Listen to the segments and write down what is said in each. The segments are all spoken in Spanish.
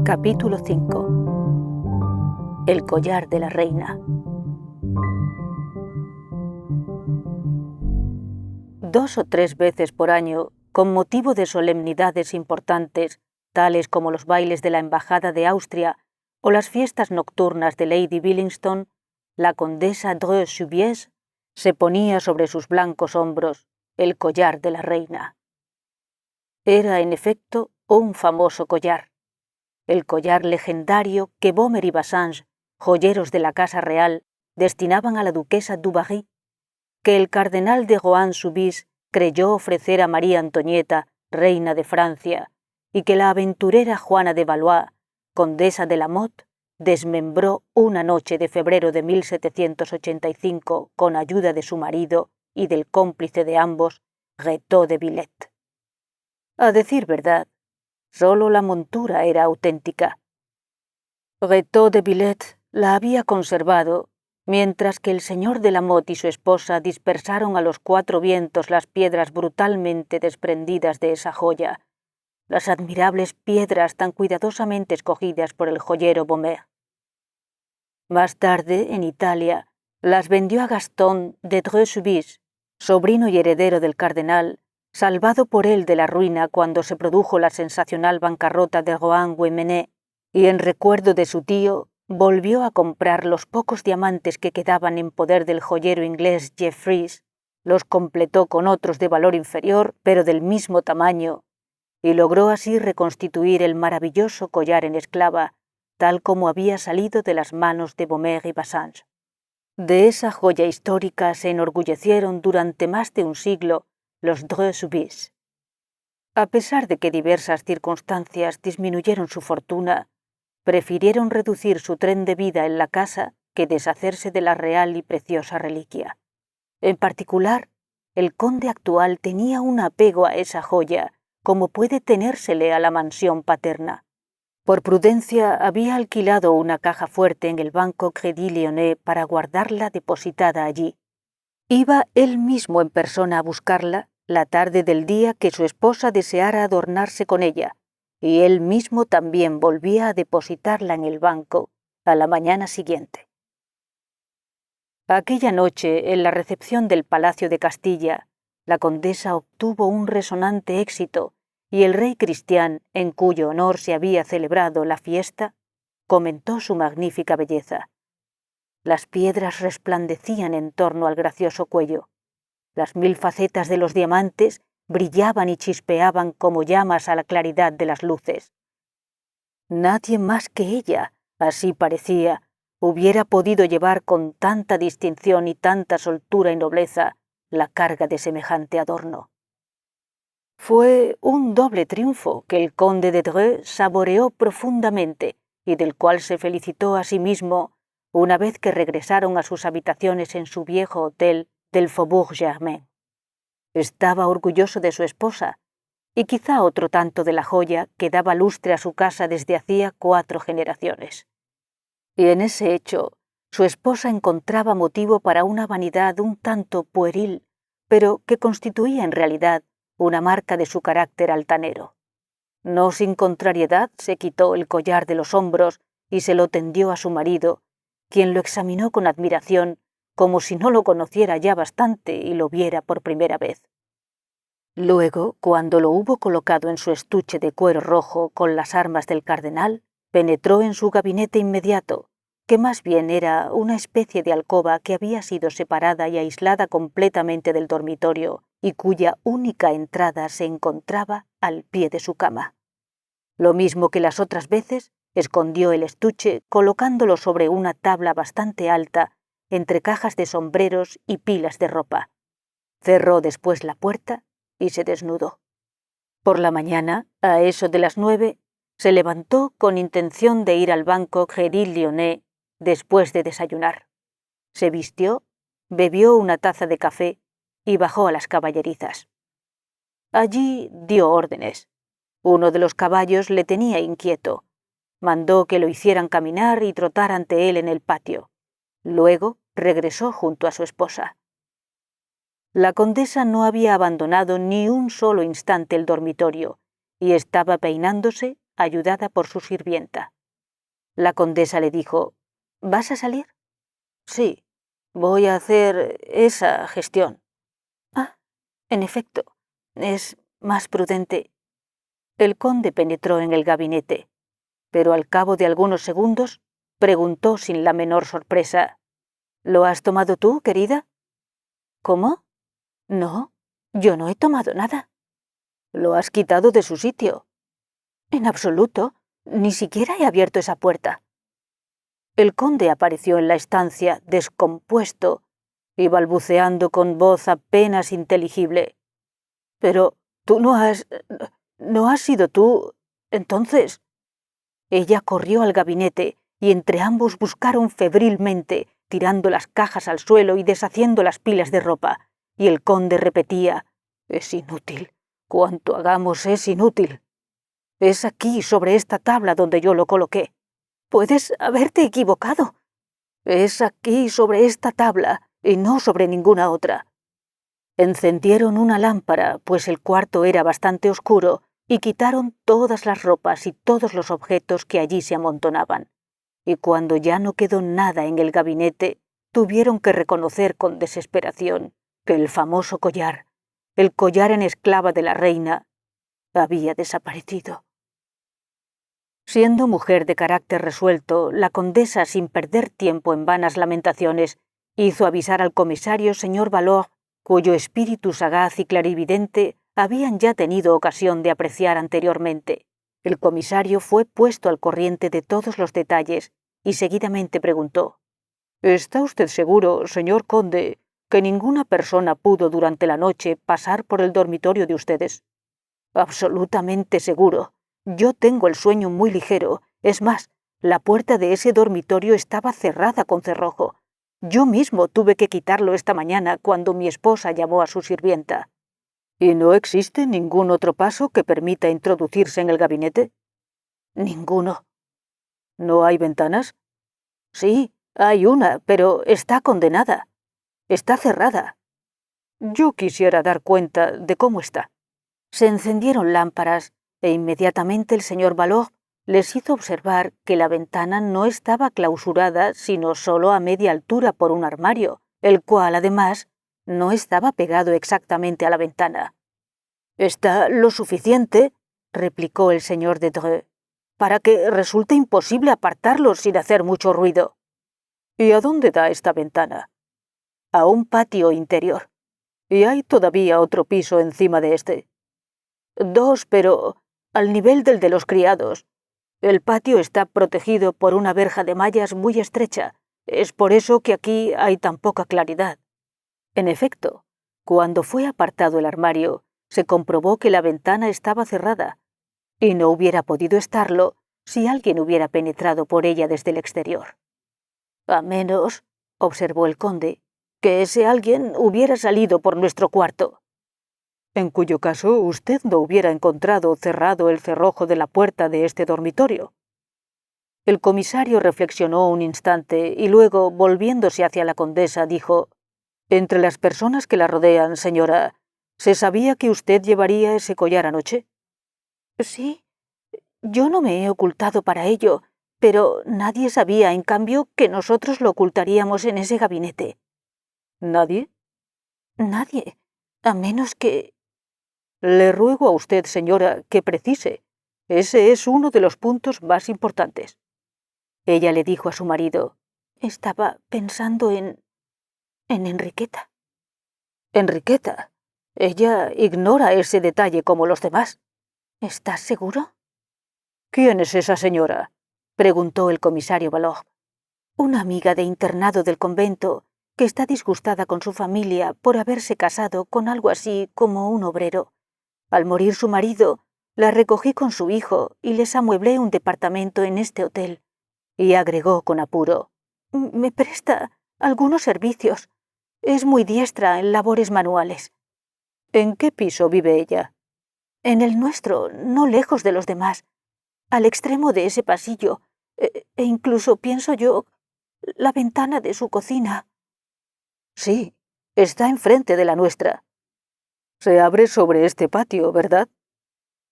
Capítulo 5. El collar de la reina. 2 o 3 veces por año, con motivo de solemnidades importantes, tales como los bailes de la Embajada de Austria o las fiestas nocturnas de Lady Billingstone, la condesa Dreux-Soubise se ponía sobre sus blancos hombros el collar de la reina. Era, en efecto, un famoso collar, el collar legendario que Bomer y Basange, joyeros de la Casa Real, destinaban a la duquesa du Barry, que el cardenal de Rohan-Soubise creyó ofrecer a María Antonieta, reina de Francia, y que la aventurera Juana de Valois, condesa de la Motte, desmembró una noche de febrero de 1785 con ayuda de su marido y del cómplice de ambos, Rétaux de Villette. A decir verdad, solo la montura era auténtica. Rétaux de Villette la había conservado, mientras que el señor de la Motte y su esposa dispersaron a los 4 vientos las piedras brutalmente desprendidas de esa joya, las admirables piedras tan cuidadosamente escogidas por el joyero Bomer. Más tarde, en Italia, las vendió a Gastón de Dreux-Soubise, sobrino y heredero del cardenal, salvado por él de la ruina cuando se produjo la sensacional bancarrota de Rohan-Guémené, y en recuerdo de su tío, volvió a comprar los pocos diamantes que quedaban en poder del joyero inglés Jeffreys, los completó con otros de valor inferior, pero del mismo tamaño, y logró así reconstituir el maravilloso collar en esclava, tal como había salido de las manos de Bomer y Basange. De esa joya histórica se enorgullecieron durante más de un siglo los Dreux-Soubise. A pesar de que diversas circunstancias disminuyeron su fortuna, prefirieron reducir su tren de vida en la casa que deshacerse de la real y preciosa reliquia. En particular, el conde actual tenía un apego a esa joya, como puede tenérsele a la mansión paterna. Por prudencia había alquilado una caja fuerte en el banco Crédit Lyonnais para guardarla depositada allí. Iba él mismo en persona a buscarla la tarde del día que su esposa deseara adornarse con ella, y él mismo también volvía a depositarla en el banco a la mañana siguiente. Aquella noche, en la recepción del Palacio de Castilla, la condesa obtuvo un resonante éxito, y el rey Cristián, en cuyo honor se había celebrado la fiesta, comentó su magnífica belleza. Las piedras resplandecían en torno al gracioso cuello. Las 1000 facetas de los diamantes brillaban y chispeaban como llamas a la claridad de las luces. Nadie más que ella, así parecía, hubiera podido llevar con tanta distinción y tanta soltura y nobleza la carga de semejante adorno. Fue un doble triunfo que el conde de Dreux saboreó profundamente y del cual se felicitó a sí mismo una vez que regresaron a sus habitaciones en su viejo hotel del Faubourg Germain. Estaba orgulloso de su esposa y quizá otro tanto de la joya que daba lustre a su casa desde hacía 4 generaciones. Y en ese hecho, su esposa encontraba motivo para una vanidad un tanto pueril, pero que constituía en realidad una marca de su carácter altanero. No sin contrariedad se quitó el collar de los hombros y se lo tendió a su marido, quien lo examinó con admiración, como si no lo conociera ya bastante y lo viera por primera vez. Luego, cuando lo hubo colocado en su estuche de cuero rojo con las armas del cardenal, penetró en su gabinete inmediato, que más bien era una especie de alcoba que había sido separada y aislada completamente del dormitorio y cuya única entrada se encontraba al pie de su cama. Lo mismo que las otras veces, escondió el estuche colocándolo sobre una tabla bastante alta entre cajas de sombreros y pilas de ropa. Cerró después la puerta y se desnudó. Por la mañana, a eso de las 9, se levantó con intención de ir al banco Crédit Lyonnais después de desayunar. Se vistió, bebió una taza de café y bajó a las caballerizas. Allí dio órdenes. Uno de los caballos le tenía inquieto. Mandó que lo hicieran caminar y trotar ante él en el patio. Luego regresó junto a su esposa. La condesa no había abandonado ni un solo instante el dormitorio y estaba peinándose, ayudada por su sirvienta. La condesa le dijo: ¿vas a salir? Sí, voy a hacer esa gestión. Ah, en efecto, es más prudente. El conde penetró en el gabinete, pero al cabo de algunos segundos preguntó sin la menor sorpresa: ¿lo has tomado tú, querida? ¿Cómo? No, yo no he tomado nada. ¿Lo has quitado de su sitio? En absoluto, ni siquiera he abierto esa puerta. El conde apareció en la estancia, descompuesto y balbuceando con voz apenas inteligible. Pero tú no has sido tú, entonces. Ella corrió al gabinete y entre ambos buscaron febrilmente, tirando las cajas al suelo y deshaciendo las pilas de ropa, y el conde repetía: es inútil, cuanto hagamos es inútil. Es aquí, sobre esta tabla, donde yo lo coloqué. Puedes haberte equivocado. Es aquí, sobre esta tabla, y no sobre ninguna otra. Encendieron una lámpara, pues el cuarto era bastante oscuro, y quitaron todas las ropas y todos los objetos que allí se amontonaban. Y cuando ya no quedó nada en el gabinete, tuvieron que reconocer con desesperación que el famoso collar, el collar en esclava de la reina, había desaparecido. Siendo mujer de carácter resuelto, la condesa, sin perder tiempo en vanas lamentaciones, hizo avisar al comisario señor Valor, cuyo espíritu sagaz y clarividente habían ya tenido ocasión de apreciar anteriormente. El comisario fue puesto al corriente de todos los detalles y seguidamente preguntó: ¿está usted seguro, señor conde, que ninguna persona pudo durante la noche pasar por el dormitorio de ustedes? Absolutamente seguro. Yo tengo el sueño muy ligero. Es más, la puerta de ese dormitorio estaba cerrada con cerrojo. Yo mismo tuve que quitarlo esta mañana cuando mi esposa llamó a su sirvienta. ¿Y no existe ningún otro paso que permita introducirse en el gabinete? Ninguno. ¿No hay ventanas? Sí, hay una, pero está condenada. Está cerrada. Yo quisiera dar cuenta de cómo está. Se encendieron lámparas e inmediatamente el señor Valor les hizo observar que la ventana no estaba clausurada, sino solo a media altura por un armario, el cual, además, no estaba pegado exactamente a la ventana. «Está lo suficiente», replicó el señor de Dreux, «para que resulte imposible apartarlo sin hacer mucho ruido». «¿Y a dónde da esta ventana?» «A un patio interior. ¿Y hay todavía otro piso encima de este?» «Dos, pero al nivel del de los criados. El patio está protegido por una verja de mallas muy estrecha. Es por eso que aquí hay tan poca claridad». En efecto, cuando fue apartado el armario, se comprobó que la ventana estaba cerrada, y no hubiera podido estarlo si alguien hubiera penetrado por ella desde el exterior. «A menos», observó el conde, «que ese alguien hubiera salido por nuestro cuarto». «En cuyo caso usted no hubiera encontrado cerrado el cerrojo de la puerta de este dormitorio». El comisario reflexionó un instante y luego, volviéndose hacia la condesa, dijo: «Entre las personas que la rodean, señora, ¿se sabía que usted llevaría ese collar anoche?» «Sí, yo no me he ocultado para ello, pero nadie sabía, en cambio, que nosotros lo ocultaríamos en ese gabinete». «¿Nadie?» «Nadie, a menos que...» «Le ruego a usted, señora, que precise. Ese es uno de los puntos más importantes». Ella le dijo a su marido: «Estaba pensando en Enriqueta». «¿Enriqueta? Ella ignora ese detalle como los demás». «¿Estás seguro?» «¿Quién es esa señora?», preguntó el comisario Valor. «Una amiga de internado del convento, que está disgustada con su familia por haberse casado con algo así como un obrero. Al morir su marido, la recogí con su hijo y les amueblé un departamento en este hotel». Y agregó con apuro: «Me presta algunos servicios. Es muy diestra en labores manuales». «¿En qué piso vive ella?» «En el nuestro, no lejos de los demás, al extremo de ese pasillo, e incluso, pienso yo, la ventana de su cocina». «Sí, está enfrente de la nuestra. Se abre sobre este patio, ¿verdad?»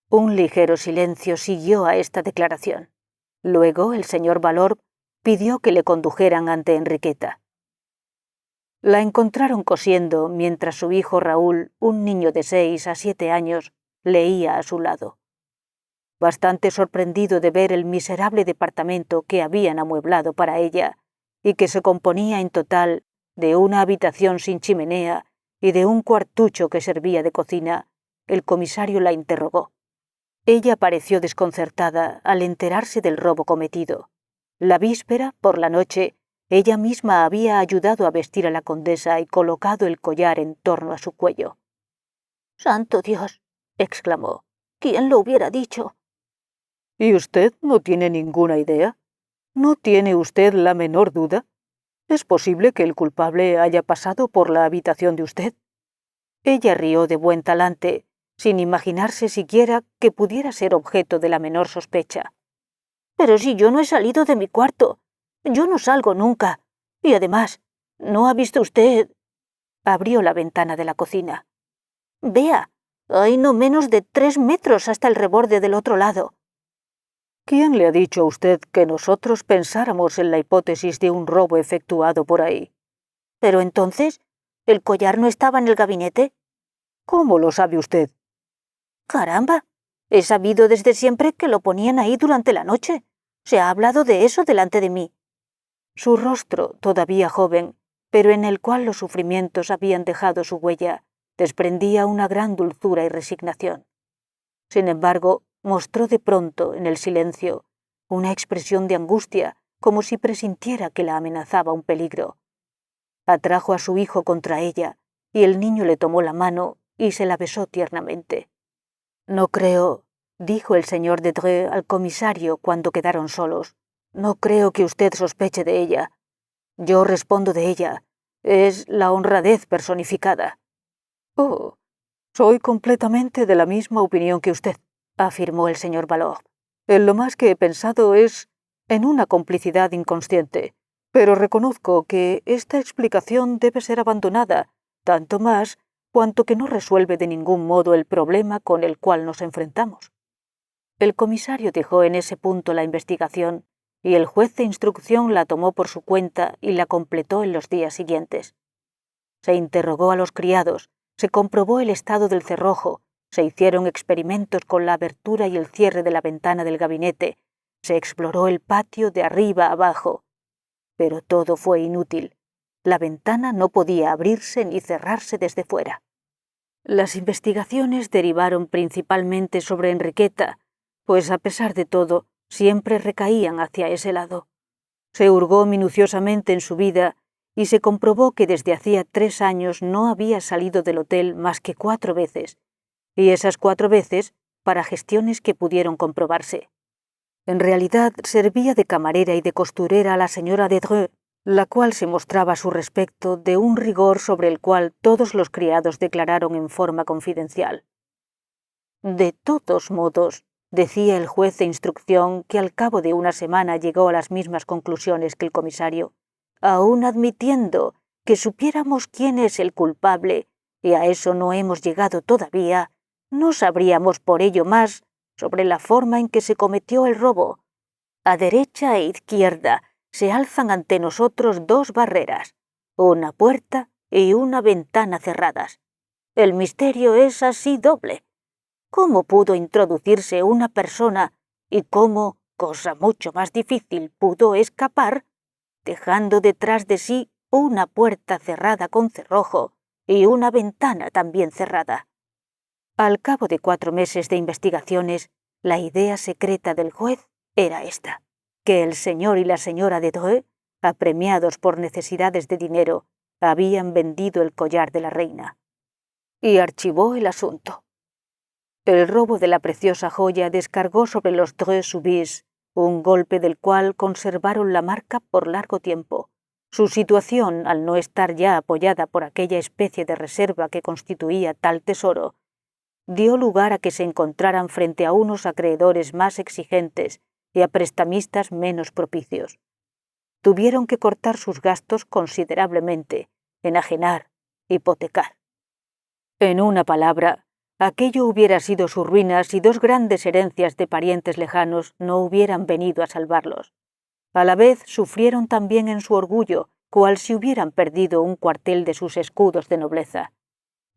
Un ligero silencio siguió a esta declaración. Luego el señor Valorbe pidió que le condujeran ante Enriqueta. La encontraron cosiendo mientras su hijo Raúl, un niño de 6 a 7 años, leía a su lado. Bastante sorprendido de ver el miserable departamento que habían amueblado para ella y que se componía en total de una habitación sin chimenea y de un cuartucho que servía de cocina, el comisario la interrogó. Ella pareció desconcertada al enterarse del robo cometido. La víspera, por la noche, ella misma había ayudado a vestir a la condesa y colocado el collar en torno a su cuello. «¡Santo Dios!», exclamó. «¿Quién lo hubiera dicho?». «¿Y usted no tiene ninguna idea? ¿No tiene usted la menor duda? ¿Es posible que el culpable haya pasado por la habitación de usted?». Ella rió de buen talante, sin imaginarse siquiera que pudiera ser objeto de la menor sospecha. «Pero si yo no he salido de mi cuarto. Yo no salgo nunca. Y además, ¿no ha visto usted?». Abrió la ventana de la cocina. «Vea, hay no menos de 3 metros hasta el reborde del otro lado». «¿Quién le ha dicho a usted que nosotros pensáramos en la hipótesis de un robo efectuado por ahí?». «Pero entonces, ¿el collar no estaba en el gabinete?». «¿Cómo lo sabe usted?». «Caramba, he sabido desde siempre que lo ponían ahí durante la noche. Se ha hablado de eso delante de mí». Su rostro, todavía joven, pero en el cual los sufrimientos habían dejado su huella, desprendía una gran dulzura y resignación. Sin embargo, mostró de pronto, en el silencio, una expresión de angustia, como si presintiera que la amenazaba un peligro. Atrajo a su hijo contra ella, y el niño le tomó la mano y se la besó tiernamente. «No creo», dijo el señor de Dreux al comisario cuando quedaron solos, «no creo que usted sospeche de ella. Yo respondo de ella. Es la honradez personificada». «Oh, soy completamente de la misma opinión que usted», afirmó el señor Valorbe. «En lo más que he pensado es en una complicidad inconsciente, pero reconozco que esta explicación debe ser abandonada, tanto más cuanto que no resuelve de ningún modo el problema con el cual nos enfrentamos». El comisario dejó en ese punto la investigación y el juez de instrucción la tomó por su cuenta y la completó en los días siguientes. Se interrogó a los criados, se comprobó el estado del cerrojo, se hicieron experimentos con la abertura y el cierre de la ventana del gabinete, se exploró el patio de arriba abajo. Pero todo fue inútil. La ventana no podía abrirse ni cerrarse desde fuera. Las investigaciones derivaron principalmente sobre Enriqueta, pues a pesar de todo, siempre recaían hacia ese lado. Se hurgó minuciosamente en su vida y se comprobó que desde hacía 3 años no había salido del hotel más que 4 veces, y esas 4 veces para gestiones que pudieron comprobarse. En realidad servía de camarera y de costurera a la señora de Dreux, la cual se mostraba a su respecto de un rigor sobre el cual todos los criados declararon en forma confidencial. «De todos modos», decía el juez de instrucción, que al cabo de una semana llegó a las mismas conclusiones que el comisario, «aun admitiendo que supiéramos quién es el culpable, y a eso no hemos llegado todavía, no sabríamos por ello más sobre la forma en que se cometió el robo. A derecha e izquierda se alzan ante nosotros 2 barreras, una puerta y una ventana cerradas. El misterio es así doble. ¿Cómo pudo introducirse una persona y cómo, cosa mucho más difícil, pudo escapar, dejando detrás de sí una puerta cerrada con cerrojo y una ventana también cerrada?» Al cabo de 4 meses de investigaciones, la idea secreta del juez era esta: que el señor y la señora de Dreux, apremiados por necesidades de dinero, habían vendido el collar de la reina. Y archivó el asunto. El robo de la preciosa joya descargó sobre los Dreux-Soubise un golpe del cual conservaron la marca por largo tiempo. Su situación, al no estar ya apoyada por aquella especie de reserva que constituía tal tesoro, dio lugar a que se encontraran frente a unos acreedores más exigentes y a prestamistas menos propicios. Tuvieron que cortar sus gastos considerablemente, enajenar, hipotecar. En una palabra, Aquello hubiera sido su ruina si dos grandes herencias de parientes lejanos no hubieran venido a salvarlos. A la vez sufrieron también en su orgullo, cual si hubieran perdido un cuartel de sus escudos de nobleza.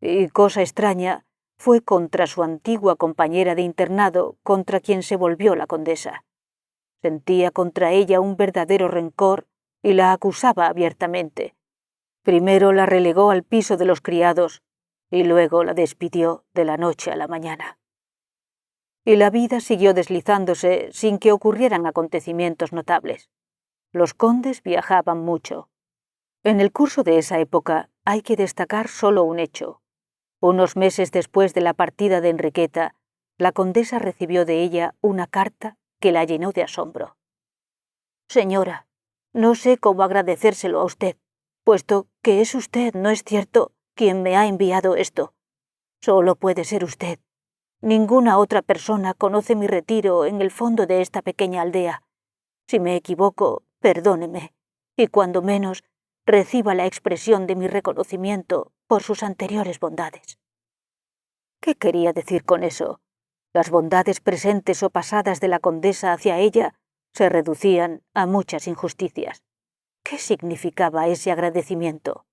Y, cosa extraña, fue contra su antigua compañera de internado contra quien se volvió la condesa. Sentía contra ella un verdadero rencor y la acusaba abiertamente. Primero la relegó al piso de los criados y luego la despidió de la noche a la mañana. Y la vida siguió deslizándose sin que ocurrieran acontecimientos notables. Los condes viajaban mucho. En el curso de esa época hay que destacar solo un hecho. Unos meses después de la partida de Enriqueta, la condesa recibió de ella una carta que la llenó de asombro. «Señora, no sé cómo agradecérselo a usted, puesto que es usted, ¿no es cierto?, quien me ha enviado esto. Solo puede ser usted. Ninguna otra persona conoce mi retiro en el fondo de esta pequeña aldea. Si me equivoco, perdóneme, y cuando menos, reciba la expresión de mi reconocimiento por sus anteriores bondades». ¿Qué quería decir con eso? Las bondades presentes o pasadas de la condesa hacia ella se reducían a muchas injusticias. ¿Qué significaba ese agradecimiento?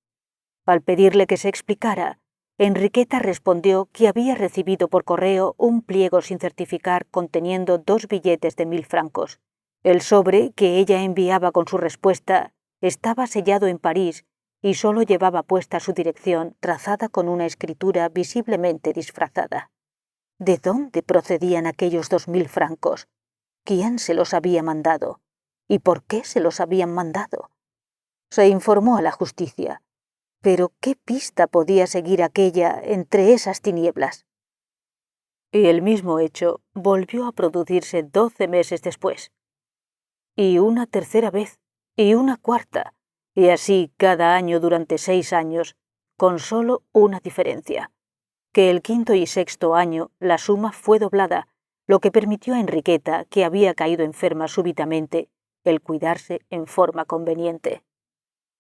Al pedirle que se explicara, Enriqueta respondió que había recibido por correo un pliego sin certificar conteniendo 2 billetes de 1000 francos. El sobre que ella enviaba con su respuesta estaba sellado en París y solo llevaba puesta su dirección trazada con una escritura visiblemente disfrazada. ¿De dónde procedían aquellos 2000 francos? ¿Quién se los había mandado? ¿Y por qué se los habían mandado? Se informó a la justicia. Pero ¿qué pista podía seguir aquella entre esas tinieblas? Y el mismo hecho volvió a producirse 12 meses después. Y una tercera vez, y una cuarta, y así cada año durante 6 años, con solo una diferencia, que el quinto y sexto año la suma fue doblada, lo que permitió a Enriqueta, que había caído enferma súbitamente, el cuidarse en forma conveniente.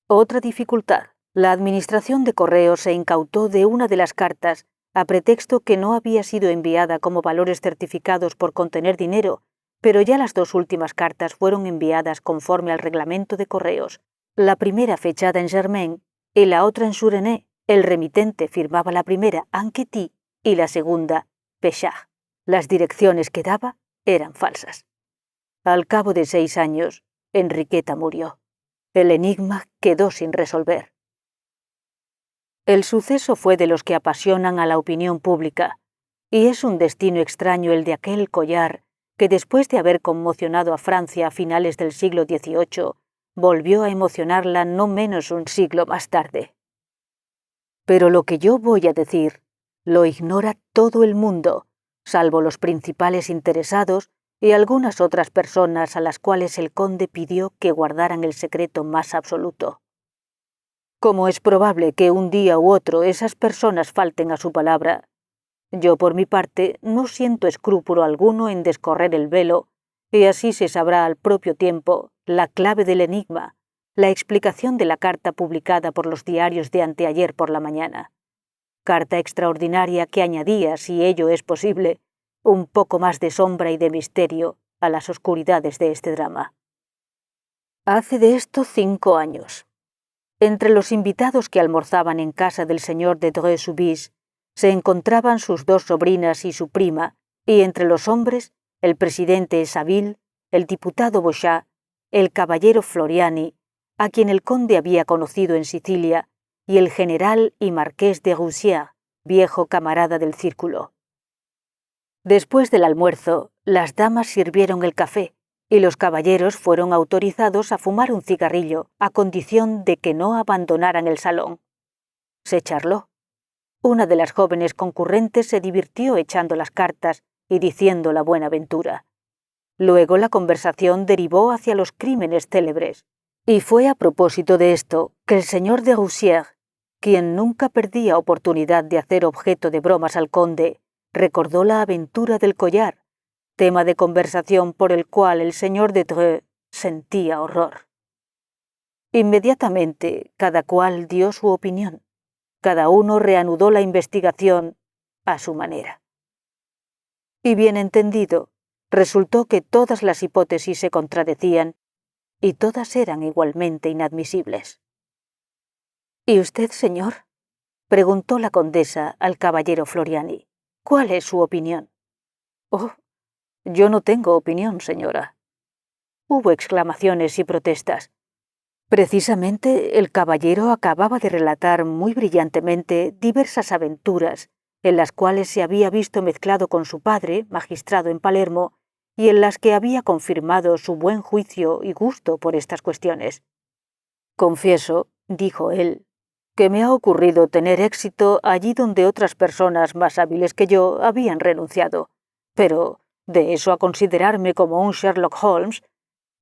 Otra dificultad. La administración de correos se incautó de una de las cartas a pretexto que no había sido enviada como valores certificados por contener dinero, pero ya las 2 últimas cartas fueron enviadas conforme al reglamento de correos, la primera fechada en Germain y la otra en Suresnes. El remitente firmaba la primera Anquetil y la segunda Péchard. Las direcciones que daba eran falsas. Al cabo de 6 años, Enriqueta murió. El enigma quedó sin resolver. El suceso fue de los que apasionan a la opinión pública, y es un destino extraño el de aquel collar que después de haber conmocionado a Francia a finales del siglo XVIII, volvió a emocionarla no menos un siglo más tarde. Pero lo que yo voy a decir lo ignora todo el mundo, salvo los principales interesados y algunas otras personas a las cuales el conde pidió que guardaran el secreto más absoluto. Como es probable que un día u otro esas personas falten a su palabra, yo por mi parte no siento escrúpulo alguno en descorrer el velo, y así se sabrá al propio tiempo la clave del enigma, la explicación de la carta publicada por los diarios de anteayer por la mañana. Carta extraordinaria que añadía, si ello es posible, un poco más de sombra y de misterio a las oscuridades de este drama. Hace de esto 5 años. Entre los invitados que almorzaban en casa del señor de Dreux-Soubise se encontraban sus 2 sobrinas y su prima, y entre los hombres, el presidente Saville, el diputado Bochat, el caballero Floriani, a quien el conde había conocido en Sicilia, y el general y marqués de Roussières, viejo camarada del círculo. Después del almuerzo, las damas sirvieron el café, y los caballeros fueron autorizados a fumar un cigarrillo a condición de que no abandonaran el salón. Se charló. Una de las jóvenes concurrentes se divirtió echando las cartas y diciendo la buena ventura. Luego la conversación derivó hacia los crímenes célebres, y fue a propósito de esto que el señor de Roussières, quien nunca perdía oportunidad de hacer objeto de bromas al conde, recordó la aventura del collar, tema de conversación por el cual el señor de Dreux sentía horror. Inmediatamente, cada cual dio su opinión. Cada uno reanudó la investigación a su manera. Y bien entendido, resultó que todas las hipótesis se contradecían y todas eran igualmente inadmisibles. ¿Y usted, señor?, preguntó la condesa al caballero Floriani. ¿Cuál es su opinión? Oh, yo no tengo opinión, señora. Hubo exclamaciones y protestas. Precisamente el caballero acababa de relatar muy brillantemente diversas aventuras en las cuales se había visto mezclado con su padre, magistrado en Palermo, y en las que había confirmado su buen juicio y gusto por estas cuestiones. Confieso, dijo él, que me ha ocurrido tener éxito allí donde otras personas más hábiles que yo habían renunciado, pero de eso a considerarme como un Sherlock Holmes,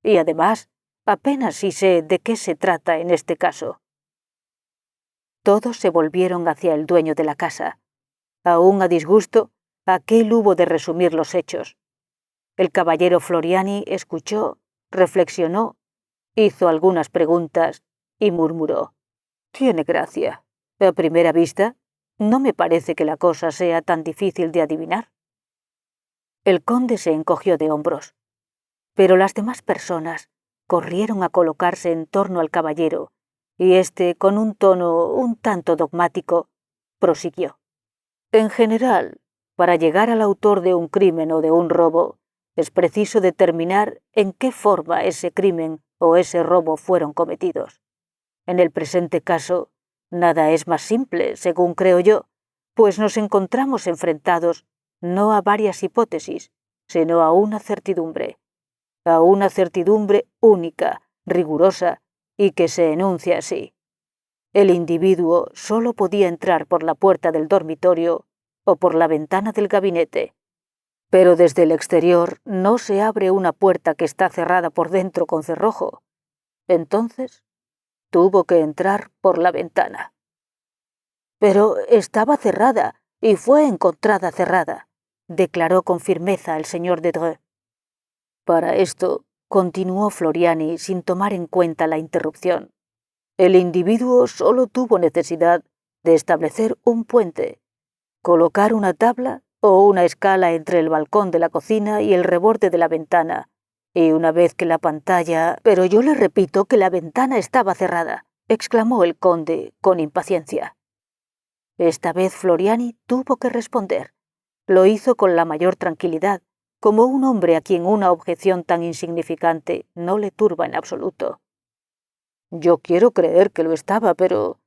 y además, apenas sí sé de qué se trata en este caso. Todos se volvieron hacia el dueño de la casa. Aún a disgusto, aquel hubo de resumir los hechos. El caballero Floriani escuchó, reflexionó, hizo algunas preguntas y murmuró: «Tiene gracia. A primera vista, no me parece que la cosa sea tan difícil de adivinar». El conde se encogió de hombros, pero las demás personas corrieron a colocarse en torno al caballero, y éste, con un tono un tanto dogmático, prosiguió: «En general, para llegar al autor de un crimen o de un robo, es preciso determinar en qué forma ese crimen o ese robo fueron cometidos. En el presente caso, nada es más simple, según creo yo, pues nos encontramos enfrentados no a varias hipótesis, sino a una certidumbre única, rigurosa, y que se enuncia así. El individuo solo podía entrar por la puerta del dormitorio o por la ventana del gabinete, pero desde el exterior no se abre una puerta que está cerrada por dentro con cerrojo. Entonces, tuvo que entrar por la ventana». «Pero estaba cerrada y fue encontrada cerrada», declaró con firmeza el señor de Dreux. «Para esto», continuó Floriani sin tomar en cuenta la interrupción, «el individuo solo tuvo necesidad de establecer un puente, colocar una tabla o una escala entre el balcón de la cocina y el reborde de la ventana, y una vez que la pantalla... «Pero yo le repito que la ventana estaba cerrada», exclamó el conde con impaciencia. Esta vez Floriani tuvo que responder. Lo hizo con la mayor tranquilidad, como un hombre a quien una objeción tan insignificante no le turba en absoluto. «Yo quiero creer que lo estaba, pero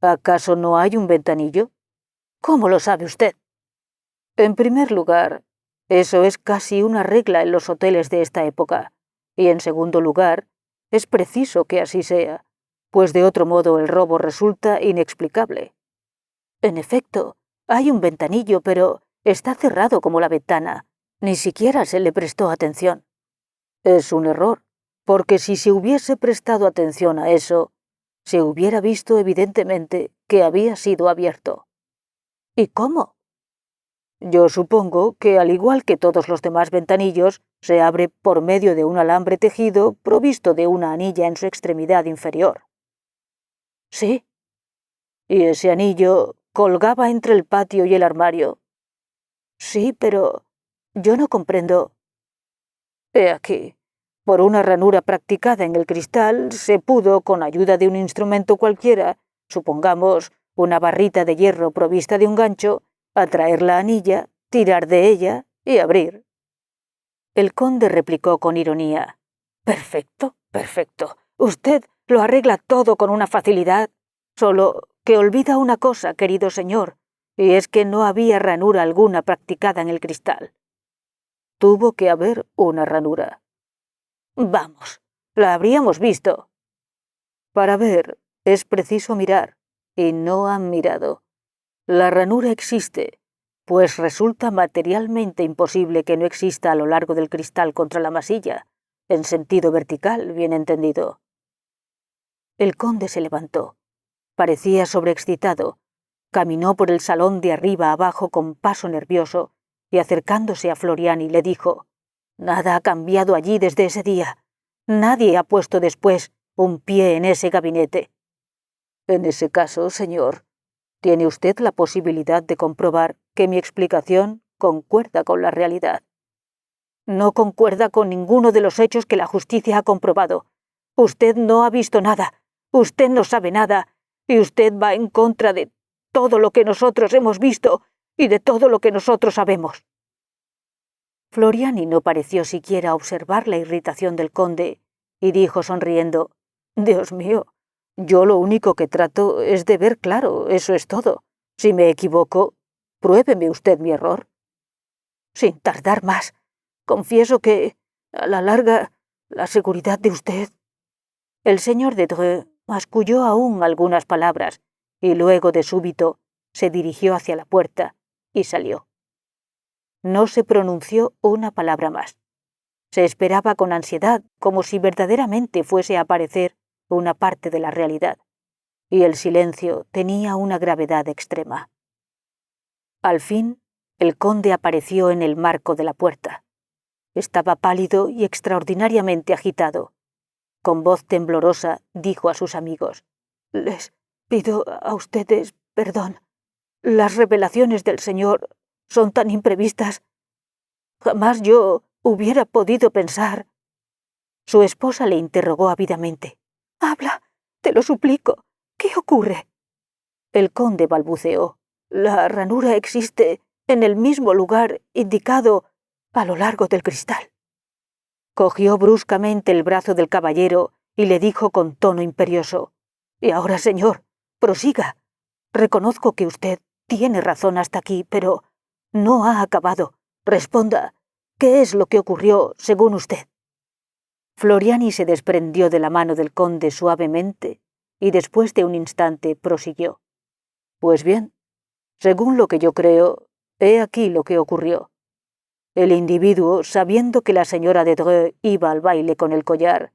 ¿acaso no hay un ventanillo?» «¿Cómo lo sabe usted?» «En primer lugar, eso es casi una regla en los hoteles de esta época, y en segundo lugar, es preciso que así sea, pues de otro modo el robo resulta inexplicable». «En efecto, hay un ventanillo, pero está cerrado como la ventana. Ni siquiera se le prestó atención». «Es un error, porque si se hubiese prestado atención a eso, se hubiera visto evidentemente que había sido abierto». «¿Y cómo?» «Yo supongo que, al igual que todos los demás ventanillos, se abre por medio de un alambre tejido provisto de una anilla en su extremidad inferior». «Sí». «Y ese anillo colgaba entre el patio y el armario». «Sí, pero yo no comprendo». «He aquí. Por una ranura practicada en el cristal, se pudo, con ayuda de un instrumento cualquiera, supongamos una barrita de hierro provista de un gancho, atraer la anilla, tirar de ella y abrir». El conde replicó con ironía: «Perfecto, perfecto. Usted lo arregla todo con una facilidad. Solo que olvida una cosa, querido señor, y es que no había ranura alguna practicada en el cristal». «Tuvo que haber una ranura». «Vamos, la habríamos visto». «Para ver, es preciso mirar, y no han mirado. La ranura existe, pues resulta materialmente imposible que no exista a lo largo del cristal contra la masilla, en sentido vertical, bien entendido». El conde se levantó. Parecía sobreexcitado. Caminó por el salón de arriba abajo con paso nervioso y, acercándose a Floriani, le dijo: «Nada ha cambiado allí desde ese día. Nadie ha puesto después un pie en ese gabinete». «En ese caso, señor, tiene usted la posibilidad de comprobar que mi explicación concuerda con la realidad. No concuerda con ninguno de los hechos que la justicia ha comprobado. Usted no ha visto nada, usted no sabe nada, y usted va en contra de todo lo que nosotros hemos visto y de todo lo que nosotros sabemos. Floriani no pareció siquiera observar la irritación del conde y dijo sonriendo: «Dios mío, yo lo único que trato es de ver claro, eso es todo. Si me equivoco, pruébeme usted mi error». «Sin tardar más, confieso que, a la larga, la seguridad de usted». El señor de Dreux masculló aún algunas palabras y luego, de súbito, se dirigió hacia la puerta y salió. No se pronunció una palabra más. Se esperaba con ansiedad, como si verdaderamente fuese a aparecer una parte de la realidad, y el silencio tenía una gravedad extrema. Al fin, el conde apareció en el marco de la puerta. Estaba pálido y extraordinariamente agitado. Con voz temblorosa dijo a sus amigos: «Les pido a ustedes perdón. Las revelaciones del Señor son tan imprevistas. Jamás yo hubiera podido pensar». Su esposa le interrogó ávidamente: «Habla, te lo suplico. ¿Qué ocurre?» El conde balbuceó: «La ranura existe en el mismo lugar indicado a lo largo del cristal». Cogió bruscamente el brazo del caballero y le dijo con tono imperioso: «Y ahora, señor, prosiga. Reconozco que usted tiene razón hasta aquí, pero no ha acabado. Responda, ¿qué es lo que ocurrió según usted?» Floriani se desprendió de la mano del conde suavemente y después de un instante prosiguió: «Pues bien, según lo que yo creo, he aquí lo que ocurrió. El individuo, sabiendo que la señora de Dreux iba al baile con el collar,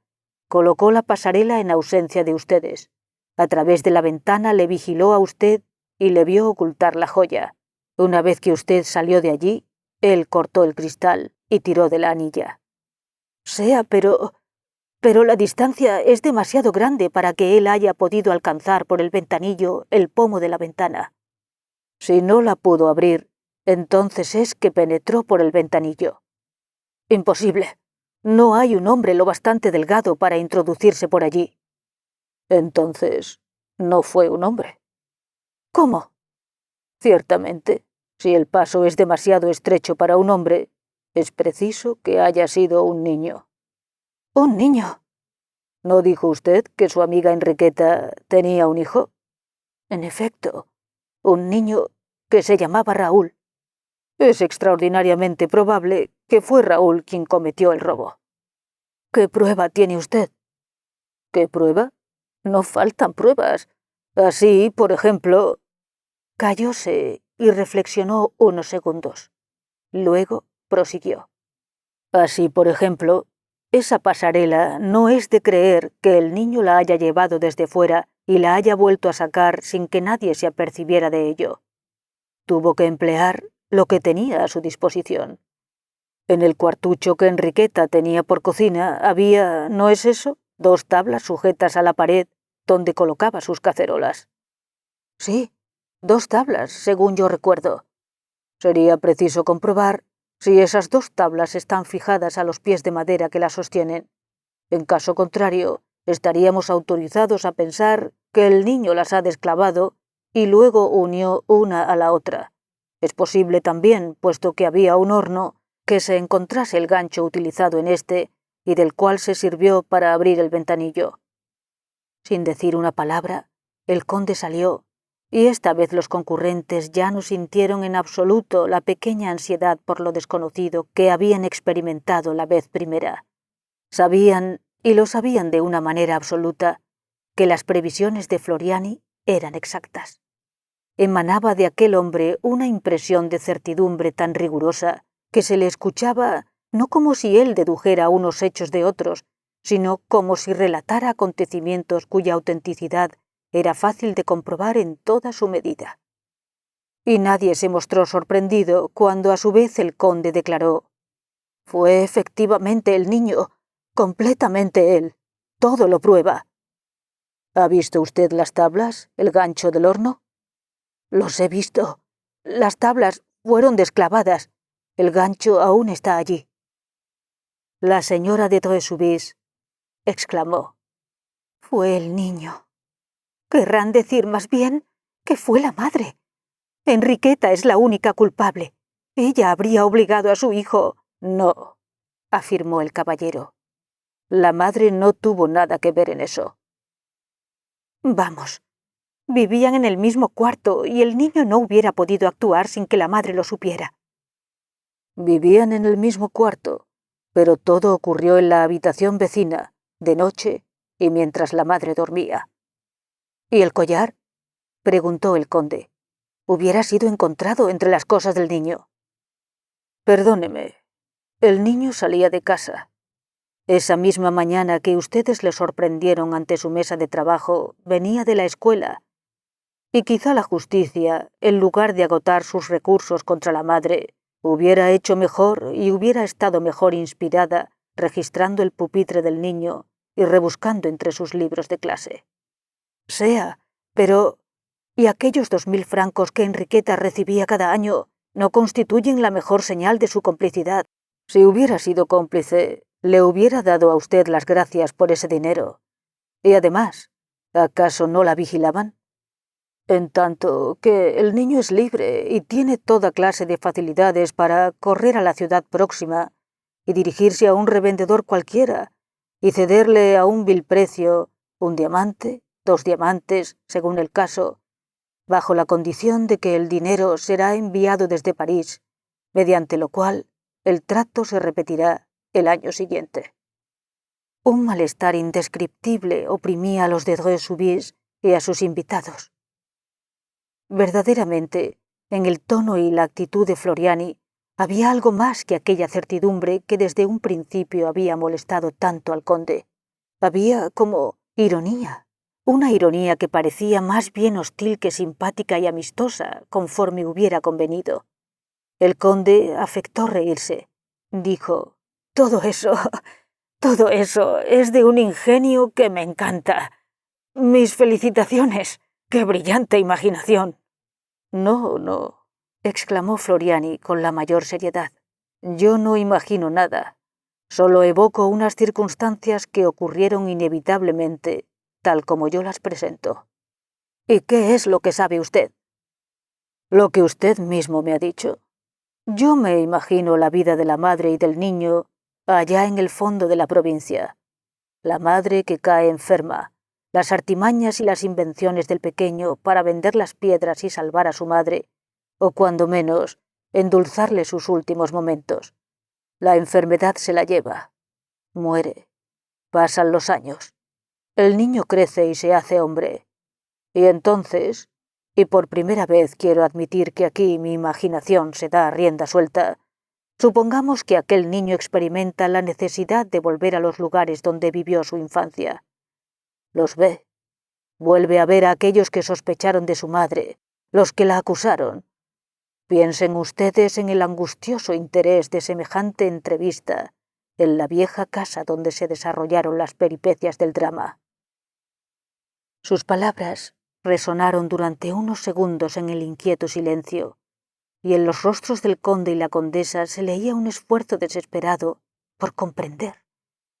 colocó la pasarela en ausencia de ustedes. A través de la ventana le vigiló a usted y le vio ocultar la joya. Una vez que usted salió de allí, él cortó el cristal y tiró de la anilla». Pero la distancia es demasiado grande para que él haya podido alcanzar por el ventanillo el pomo de la ventana. Si no la pudo abrir, entonces es que penetró por el ventanillo. Imposible. No hay un hombre lo bastante delgado para introducirse por allí. Entonces, no fue un hombre. ¿Cómo? Ciertamente, si el paso es demasiado estrecho para un hombre, es preciso que haya sido un niño. ¿Un niño? ¿No dijo usted que su amiga Enriqueta tenía un hijo? En efecto, un niño que se llamaba Raúl. Es extraordinariamente probable que fue Raúl quien cometió el robo. ¿Qué prueba tiene usted? ¿Qué prueba? No faltan pruebas. Así, por ejemplo... Callóse y reflexionó unos segundos. Luego prosiguió: «Así, por ejemplo, esa pasarela no es de creer que el niño la haya llevado desde fuera y la haya vuelto a sacar sin que nadie se apercibiera de ello. Tuvo que emplear lo que tenía a su disposición. En el cuartucho que Enriqueta tenía por cocina había, ¿no es eso?, 2 tablas sujetas a la pared donde colocaba sus cacerolas». «Sí, 2 tablas, según yo recuerdo. Sería preciso comprobar si esas 2 tablas están fijadas a los pies de madera que las sostienen. En caso contrario, estaríamos autorizados a pensar que el niño las ha desclavado y luego unió una a la otra. Es posible también, puesto que había un horno, que se encontrase el gancho utilizado en este y del cual se sirvió para abrir el ventanillo». Sin decir una palabra, el conde salió, y esta vez los concurrentes ya no sintieron en absoluto la pequeña ansiedad por lo desconocido que habían experimentado la vez primera. Sabían, y lo sabían de una manera absoluta, que las previsiones de Floriani eran exactas. Emanaba de aquel hombre una impresión de certidumbre tan rigurosa que se le escuchaba no como si él dedujera unos hechos de otros, sino como si relatara acontecimientos cuya autenticidad era fácil de comprobar en toda su medida. Y nadie se mostró sorprendido cuando a su vez el conde declaró: «Fue efectivamente el niño, completamente él. Todo lo prueba». «¿Ha visto usted las tablas, el gancho del horno?» «Los he visto. Las tablas fueron desclavadas. El gancho aún está allí. La señora de Dreux-Soubise exclamó. Fue el niño. Querrán decir más bien que fue la madre. Enriqueta es la única culpable. Ella habría obligado a su hijo. No, afirmó el caballero. La madre no tuvo nada que ver en eso. Vamos, vivían en el mismo cuarto y el niño no hubiera podido actuar sin que la madre lo supiera. Vivían en el mismo cuarto, pero todo ocurrió en la habitación vecina, de noche y mientras la madre dormía. ¿Y el collar?, preguntó el conde. Hubiera sido encontrado entre las cosas del niño. Perdóneme, el niño salía de casa. Esa misma mañana que ustedes le sorprendieron ante su mesa de trabajo, venía de la escuela. Y quizá la justicia, en lugar de agotar sus recursos contra la madre, hubiera hecho mejor y hubiera estado mejor inspirada registrando el pupitre del niño y rebuscando entre sus libros de clase. Sea, pero ¿y aquellos 2000 francos que Enriqueta recibía cada año no constituyen la mejor señal de su complicidad? Si hubiera sido cómplice, le hubiera dado a usted las gracias por ese dinero. Y además, ¿acaso no la vigilaban? En tanto que el niño es libre y tiene toda clase de facilidades para correr a la ciudad próxima y dirigirse a un revendedor cualquiera y cederle a un vil precio un diamante, 2 diamantes, según el caso, bajo la condición de que el dinero será enviado desde París, mediante lo cual el trato se repetirá el año siguiente. Un malestar indescriptible oprimía a los de Dreux-Soubise y a sus invitados. Verdaderamente, en el tono y la actitud de Floriani había algo más que aquella certidumbre que desde un principio había molestado tanto al conde. Había como ironía, una ironía que parecía más bien hostil que simpática y amistosa, conforme hubiera convenido. El conde afectó reírse. Dijo, todo eso es de un ingenio que me encanta. Mis felicitaciones. ¡Qué brillante imaginación! No, exclamó Floriani con la mayor seriedad. Yo no imagino nada. Solo evoco unas circunstancias que ocurrieron inevitablemente, tal como yo las presento. ¿Y qué es lo que sabe usted? Lo que usted mismo me ha dicho. Yo me imagino la vida de la madre y del niño allá en el fondo de la provincia. La madre que cae enferma, las artimañas y las invenciones del pequeño para vender las piedras y salvar a su madre, o cuando menos, endulzarle sus últimos momentos. La enfermedad se la lleva. Muere. Pasan los años. El niño crece y se hace hombre. Y entonces, y por primera vez quiero admitir que aquí mi imaginación se da rienda suelta, supongamos que aquel niño experimenta la necesidad de volver a los lugares donde vivió su infancia. Los ve. Vuelve a ver a aquellos que sospecharon de su madre, los que la acusaron. Piensen ustedes en el angustioso interés de semejante entrevista en la vieja casa donde se desarrollaron las peripecias del drama. Sus palabras resonaron durante unos segundos en el inquieto silencio, y en los rostros del conde y la condesa se leía un esfuerzo desesperado por comprender,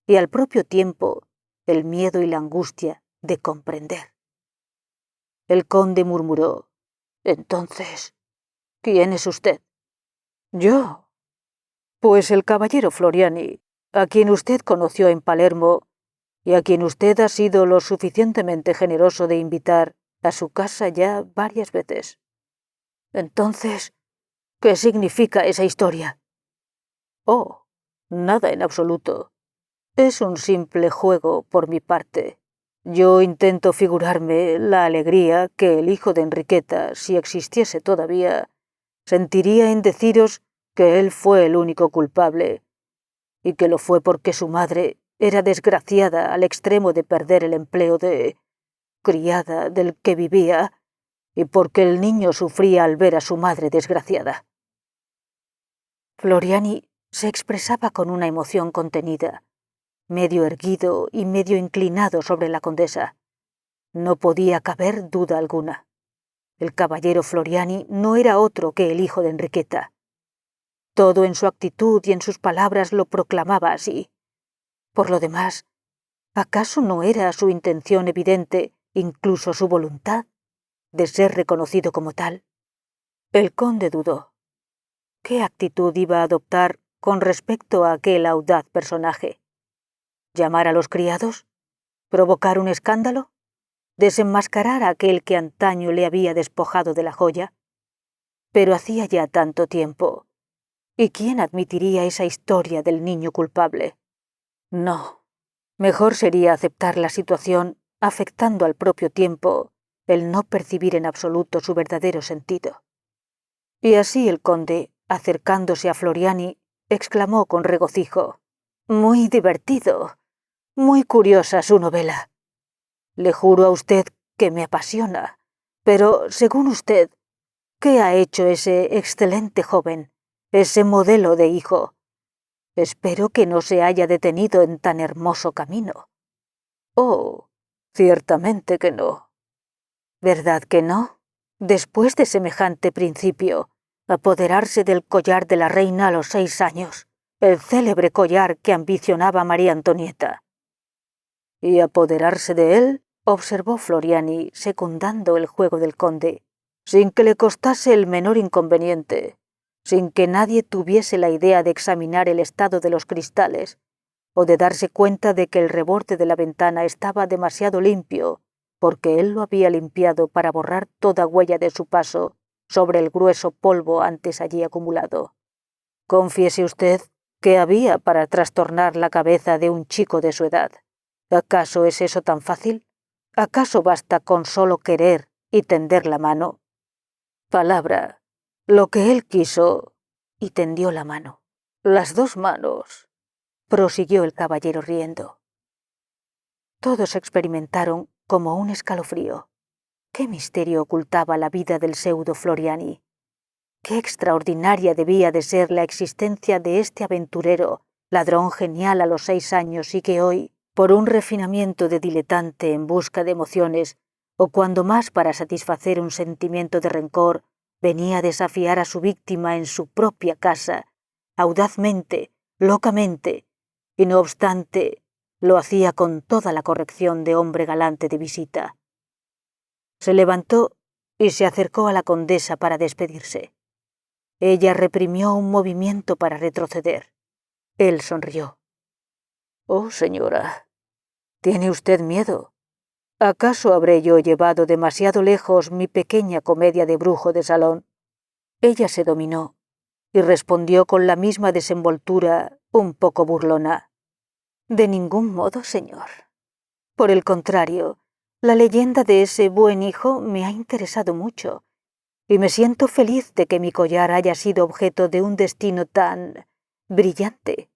y al propio tiempo el miedo y la angustia de comprender. El conde murmuró, «Entonces, ¿quién es usted?» «Yo. Pues el caballero Floriani, a quien usted conoció en Palermo y a quien usted ha sido lo suficientemente generoso de invitar a su casa ya varias veces». «Entonces, ¿qué significa esa historia?» «Oh, nada en absoluto. Es un simple juego por mi parte. Yo intento figurarme la alegría que el hijo de Enriqueta, si existiese todavía, sentiría en deciros que él fue el único culpable, y que lo fue porque su madre era desgraciada al extremo de perder el empleo de criada del que vivía, y porque el niño sufría al ver a su madre desgraciada. Floriani se expresaba con una emoción contenida, medio erguido y medio inclinado sobre la condesa. No podía caber duda alguna. El caballero Floriani no era otro que el hijo de Enriqueta. Todo en su actitud y en sus palabras lo proclamaba así. Por lo demás, ¿acaso no era su intención evidente, incluso su voluntad, de ser reconocido como tal? El conde dudó. ¿Qué actitud iba a adoptar con respecto a aquel audaz personaje? ¿Llamar a los criados? ¿Provocar un escándalo? ¿Desenmascarar a aquel que antaño le había despojado de la joya? Pero hacía ya tanto tiempo. ¿Y quién admitiría esa historia del niño culpable? No. Mejor sería aceptar la situación, afectando al propio tiempo el no percibir en absoluto su verdadero sentido. Y así el conde, acercándose a Floriani, exclamó con regocijo: «Muy divertido, muy curiosa su novela. Le juro a usted que me apasiona, pero, según usted, ¿qué ha hecho ese excelente joven, ese modelo de hijo? Espero que no se haya detenido en tan hermoso camino». «Oh, ciertamente que no». «¿Verdad que no? Después de semejante principio, apoderarse del collar de la reina a los 6 años, el célebre collar que ambicionaba María Antonieta». «¿Y apoderarse de él?», observó Floriani, secundando el juego del conde, «sin que le costase el menor inconveniente, sin que nadie tuviese la idea de examinar el estado de los cristales, o de darse cuenta de que el reborde de la ventana estaba demasiado limpio, porque él lo había limpiado para borrar toda huella de su paso sobre el grueso polvo antes allí acumulado. Confiese usted que había para trastornar la cabeza de un chico de su edad. ¿Acaso es eso tan fácil? ¿Acaso basta con solo querer y tender la mano? Palabra, lo que él quiso, y tendió la mano. Las 2 manos, prosiguió el caballero riendo. Todos experimentaron como un escalofrío. ¿Qué misterio ocultaba la vida del pseudo Floriani? ¿Qué extraordinaria debía de ser la existencia de este aventurero, ladrón genial a los 6 años y que hoy, por un refinamiento de diletante en busca de emociones, o cuando más para satisfacer un sentimiento de rencor, venía a desafiar a su víctima en su propia casa, audazmente, locamente, y no obstante, lo hacía con toda la corrección de hombre galante de visita? Se levantó y se acercó a la condesa para despedirse. Ella reprimió un movimiento para retroceder. Él sonrió. «Oh, señora, ¿tiene usted miedo? ¿Acaso habré yo llevado demasiado lejos mi pequeña comedia de brujo de salón?» Ella se dominó y respondió con la misma desenvoltura un poco burlona: «De ningún modo, señor. Por el contrario, la leyenda de ese buen hijo me ha interesado mucho, y me siento feliz de que mi collar haya sido objeto de un destino tan brillante.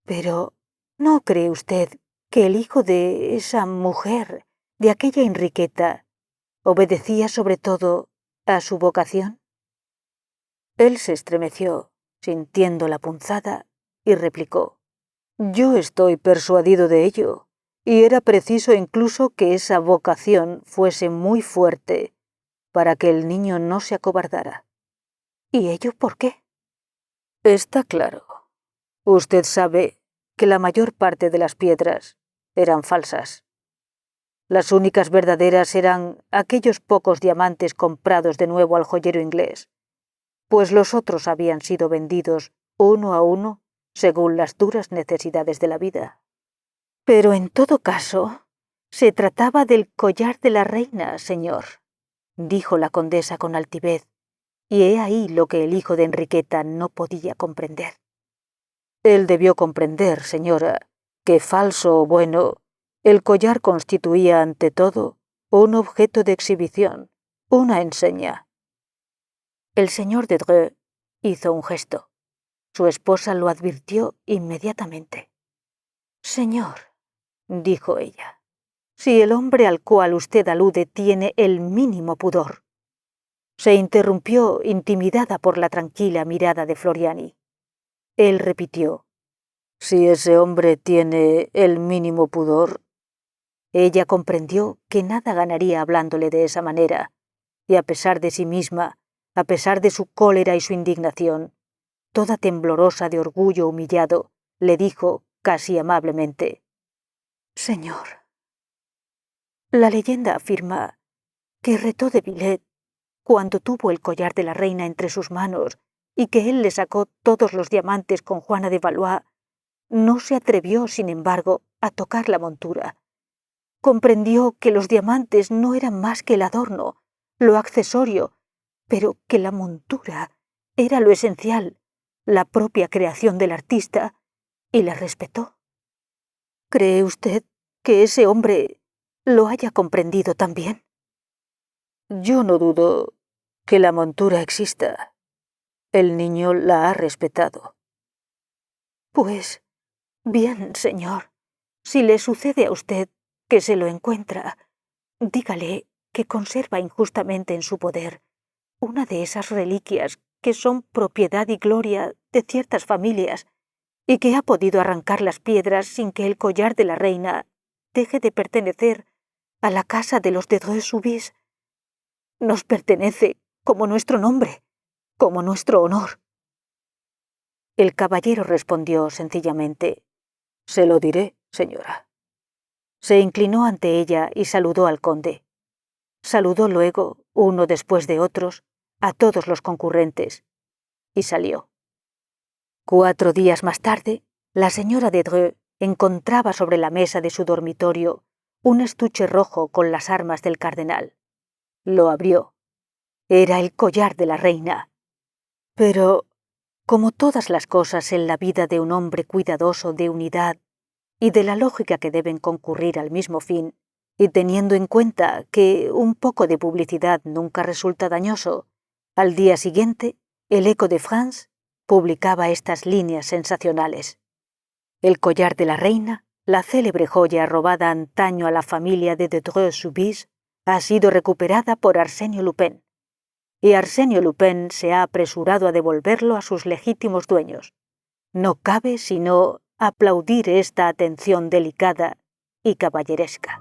Pero, ¿no cree usted que el hijo de esa mujer, de aquella Enriqueta, obedecía sobre todo a su vocación?» Él se estremeció, sintiendo la punzada, y replicó: «Yo estoy persuadido de ello, y era preciso incluso que esa vocación fuese muy fuerte para que el niño no se acobardara». «¿Y ello por qué?» «Está claro. Usted sabe que la mayor parte de las piedras eran falsas. Las únicas verdaderas eran aquellos pocos diamantes comprados de nuevo al joyero inglés, pues los otros habían sido vendidos uno a uno según las duras necesidades de la vida». «Pero en todo caso, se trataba del collar de la reina, señor», dijo la condesa con altivez, y he ahí lo que el hijo de Enriqueta no podía comprender. «Él debió comprender, señora, que falso o bueno, el collar constituía ante todo un objeto de exhibición, una enseña». El señor de Dreux hizo un gesto. Su esposa lo advirtió inmediatamente. «Señor», dijo ella, «si el hombre al cual usted alude tiene el mínimo pudor». Se interrumpió, intimidada por la tranquila mirada de Floriani. Él repitió: «Si ese hombre tiene el mínimo pudor». Ella comprendió que nada ganaría hablándole de esa manera, y a pesar de sí misma, a pesar de su cólera y su indignación, toda temblorosa de orgullo humillado, le dijo casi amablemente: «Señor, la leyenda afirma que Retaux de Villet, cuando tuvo el collar de la reina entre sus manos y que él le sacó todos los diamantes con Juana de Valois, no se atrevió, sin embargo, a tocar la montura. Comprendió que los diamantes no eran más que el adorno, lo accesorio, pero que la montura era lo esencial, la propia creación del artista, y la respetó. ¿Cree usted que ese hombre lo haya comprendido también?» «Yo no dudo que la montura exista. El niño la ha respetado». «Pues bien, señor, si le sucede a usted que se lo encuentra, dígale que conserva injustamente en su poder una de esas reliquias que son propiedad y gloria de ciertas familias y que ha podido arrancar las piedras sin que el collar de la reina deje de pertenecer a la casa de los de Dreux-Soubise. Nos pertenece como nuestro nombre, como nuestro honor». El caballero respondió sencillamente: «Se lo diré, señora». Se inclinó ante ella y saludó al conde. Saludó luego, uno después de otros, a todos los concurrentes, y salió. 4 días más tarde, la señora de Dreux encontraba sobre la mesa de su dormitorio un estuche rojo con las armas del cardenal. Lo abrió. Era el collar de la reina. Pero, como todas las cosas en la vida de un hombre cuidadoso de unidad y de la lógica que deben concurrir al mismo fin, y teniendo en cuenta que un poco de publicidad nunca resulta dañoso, al día siguiente, el Echo de France publicaba estas líneas sensacionales: «El collar de la reina, la célebre joya robada antaño a la familia de Dreux-Soubise, ha sido recuperada por Arsenio Lupin, y Arsenio Lupin se ha apresurado a devolverlo a sus legítimos dueños. No cabe sino aplaudir esta atención delicada y caballeresca».